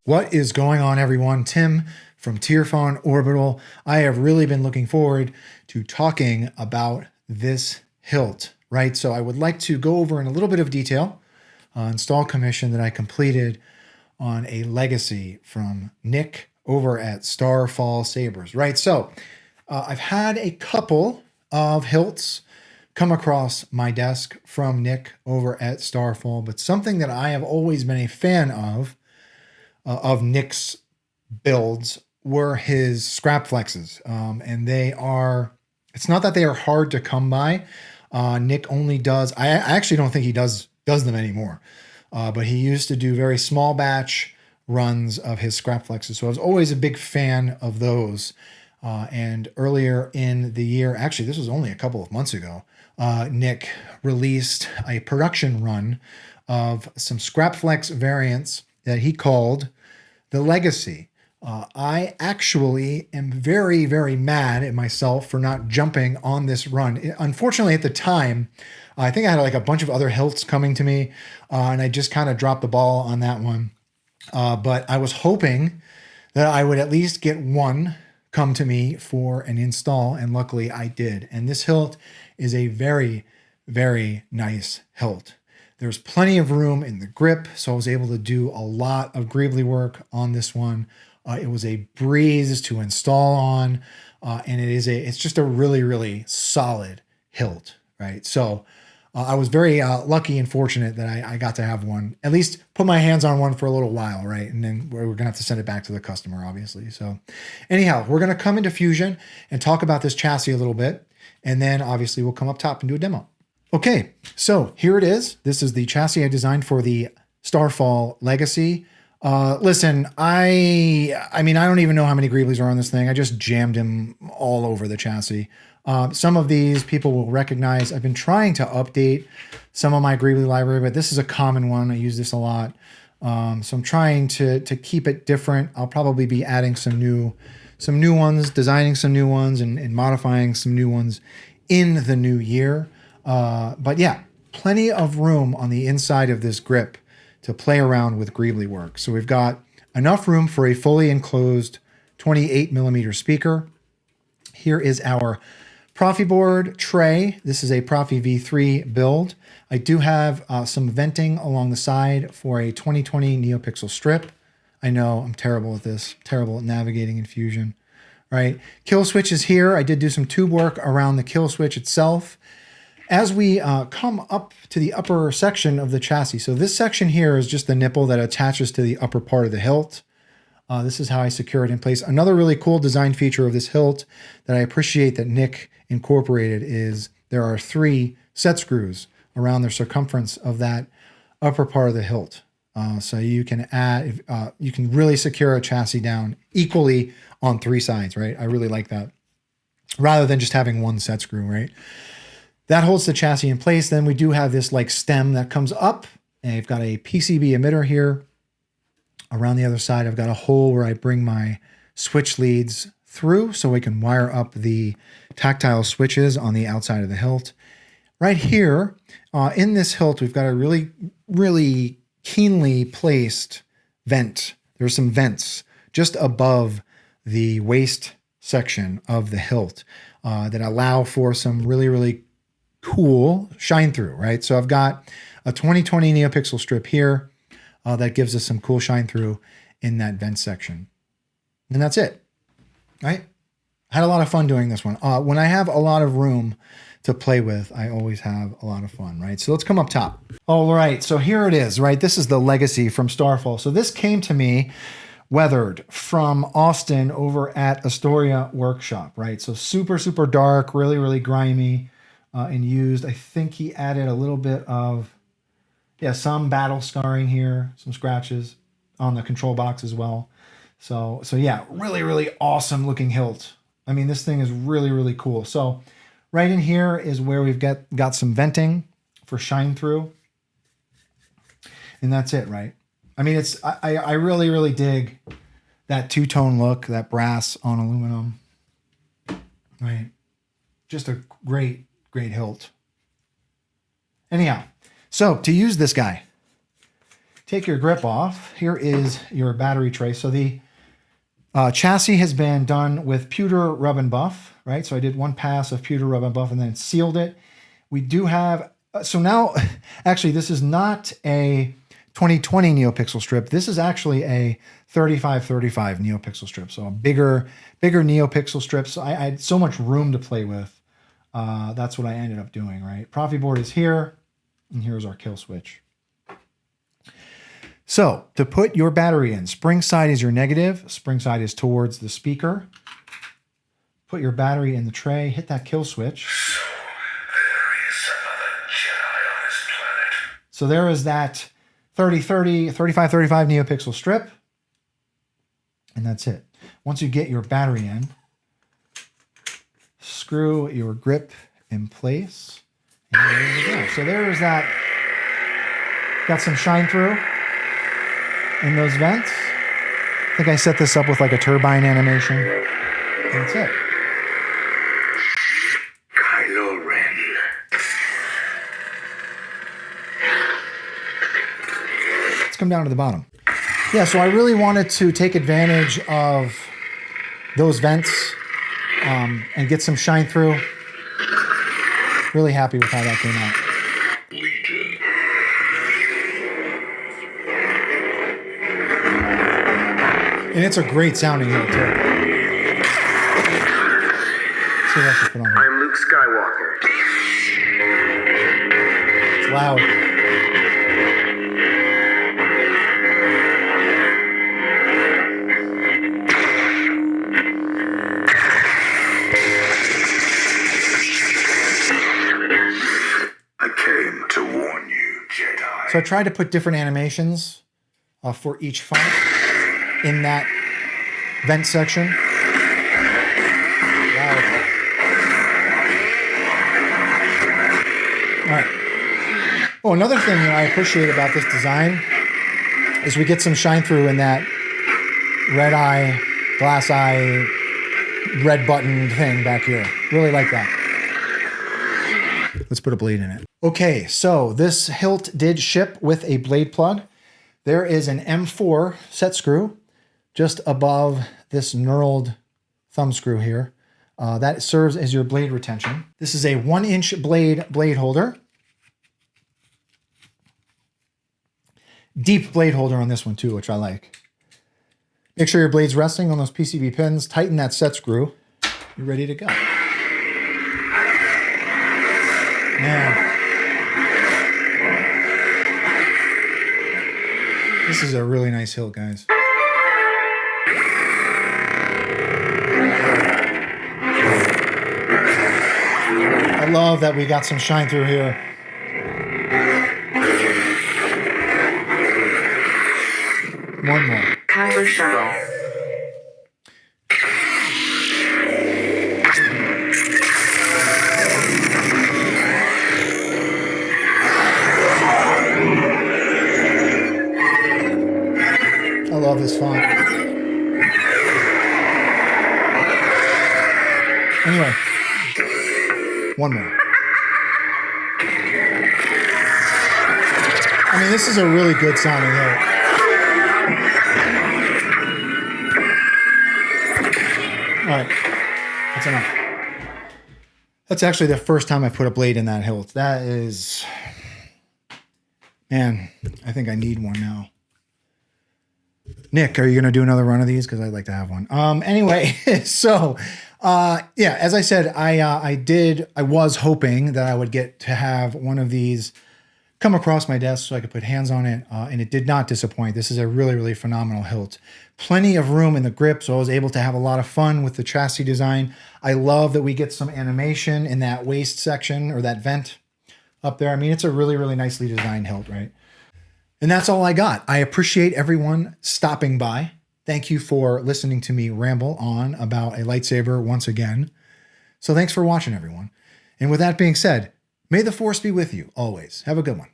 What is going on, everyone? Tim from Tierfon Orbital. I have really been looking forward to talking about this hilt, right? So I would like to go over in a little bit of detail install commission that I completed on a legacy from Nick over at Starfall Sabers, right? So I've had a couple of hilts come across my desk from Nick over at Starfall, but something that I have always been a fan of Nick's builds were his scrap flexes. And it's not that they are hard to come by. Nick only does, I actually don't think he does them anymore. But he used to do very small batch runs of his scrap flexes. So I was always a big fan of those. And earlier in the year, actually, this was only a couple of months ago, Nick released a production run of some scrap flex variants that he called the Legacy. I actually am very, very mad at myself for not jumping on this run. Unfortunately, at the time, I think I had like a bunch of other hilts coming to me, and I just kind of dropped the ball on that one. But I was hoping that I would at least get one come to me for an install, and luckily I did. And this hilt is a very, very nice hilt. There's plenty of room in the grip, so I was able to do a lot of greebly work on this one. It was a breeze to install on, and it's just a really, really solid hilt, right? So I was very lucky and fortunate that I got to have one, at least put my hands on one for a little while, right? And then we're gonna have to send it back to the customer, obviously. So anyhow, we're gonna come into Fusion and talk about this chassis a little bit, and then obviously we'll come up top and do a demo. Okay, so here it is. This is the chassis I designed for the Starfall Legacy. Listen, I mean, I don't even know how many greeblies are on this thing. I just jammed him all over the chassis. Some of these people will recognize. I've been trying to update some of my greebly library, but this is a common one. I use this a lot. So I'm trying to keep it different. I'll probably be adding some new ones, designing some new ones, and modifying some new ones in the new year. But yeah, plenty of room on the inside of this grip to play around with greebly work. So we've got enough room for a fully enclosed 28 millimeter speaker. Here is our Proffie board tray. This is a Proffie V3 build. I do have some venting along the side for a 2020 NeoPixel strip. I know I'm terrible at this, terrible at navigating in Fusion, right? Kill switch is here. I did do some tube work around the kill switch itself. As we come up to the upper section of the chassis, so this section here is just the nipple that attaches to the upper part of the hilt. This is how I secure it in place. Another really cool design feature of this hilt that I appreciate that Nick incorporated is there are 3 set screws around the circumference of that upper part of the hilt. So you can you can really secure a chassis down equally on 3 sides, right? I really like that, rather than just having one set screw, right? That holds the chassis in place. Then we do have this like stem that comes up, and I've got a PCB emitter here. Around the other side, I've got a hole where I bring my switch leads through so we can wire up the tactile switches on the outside of the hilt. Right here, in this hilt, we've got a really, really keenly placed vent. There's some vents just above the waist section of the hilt that allow for some really, really cool shine through, right? So I've got a 2020 NeoPixel strip here that gives us some cool shine through in that vent section. And that's it, right? Had a lot of fun doing this one. When I have a lot of room to play with, I always have a lot of fun, right? So let's come up top. All right, so here it is, right? This is the Legacy from Starfall. So this came to me weathered from Austin over at Astoria Workshop, right? So super, super dark, really, really grimy. And used, I think he added a little bit of, some battle scarring here, some scratches on the control box as well. So yeah, really, really awesome looking hilt. I mean, this thing is really, really cool. So right in here is where we've got some venting for shine through. And that's it, right? I mean, I really, really dig that two-tone look, that brass on aluminum, right? Just a great hilt. Anyhow, so to use this guy, take your grip off, here is your battery tray. So the chassis has been done with pewter rub and buff, right? So I did one pass of pewter rub and buff and then sealed it. We do have, so now, actually this is not a 2020 NeoPixel strip. This is actually a 3535 NeoPixel strip. So a bigger NeoPixel strips. I had so much room to play with. That's what I ended up doing, right? Proffie board is here, and here's our kill switch. So to put your battery in, spring side is your negative, spring side is towards the speaker. Put your battery in the tray, hit that kill switch. So there is another Jedi on this planet. So there is that 3030, 3535 NeoPixel strip. And that's it. Once you get your battery in, screw your grip in place. And there you go. So there's that. Got some shine through in those vents. I think I set this up with like a turbine animation. That's it. Kylo Ren. Let's come down to the bottom. Yeah, so I really wanted to take advantage of those vents and get some shine through. Really happy with how that came out. Legion. And it's a great sounding hilt too. Let's see what else I put on here. I'm Luke Skywalker. It's loud. I came to warn you, Jedi. So I tried to put different animations for each font in that vent section. Wow. All right. Oh, another thing that I appreciate about this design is we get some shine through in that red eye, glass eye, red button thing back here. Really like that. Let's put a blade in it. Okay, so this hilt did ship with a blade plug. There is an M4 set screw just above this knurled thumb screw here. That serves as your blade retention. This is a 1-inch blade holder. Deep blade holder on this one too, which I like. Make sure your blade's resting on those PCV pins. Tighten that set screw. You're ready to go. Man. This is a really nice hilt, guys. I love that we got some shine through here. One more. Kyber shuttle. I love this font. Anyway, one more. I mean, this is a really good sounding hilt. All right, that's enough. That's actually the first time I put a blade in that hilt. That is, man, I think I need one now. Nick, are you going to do another run of these? Because I'd like to have one. Anyway, so yeah, as I said, I was hoping that I would get to have one of these come across my desk so I could put hands on it, and it did not disappoint. This is a really, really phenomenal hilt. Plenty of room in the grip, so I was able to have a lot of fun with the chassis design. I love that we get some animation in that waist section or that vent up there. I mean, it's a really, really nicely designed hilt, right? And that's all I got. I appreciate everyone stopping by. Thank you for listening to me ramble on about a lightsaber once again. So thanks for watching, everyone. And with that being said, may the Force be with you always. Have a good one.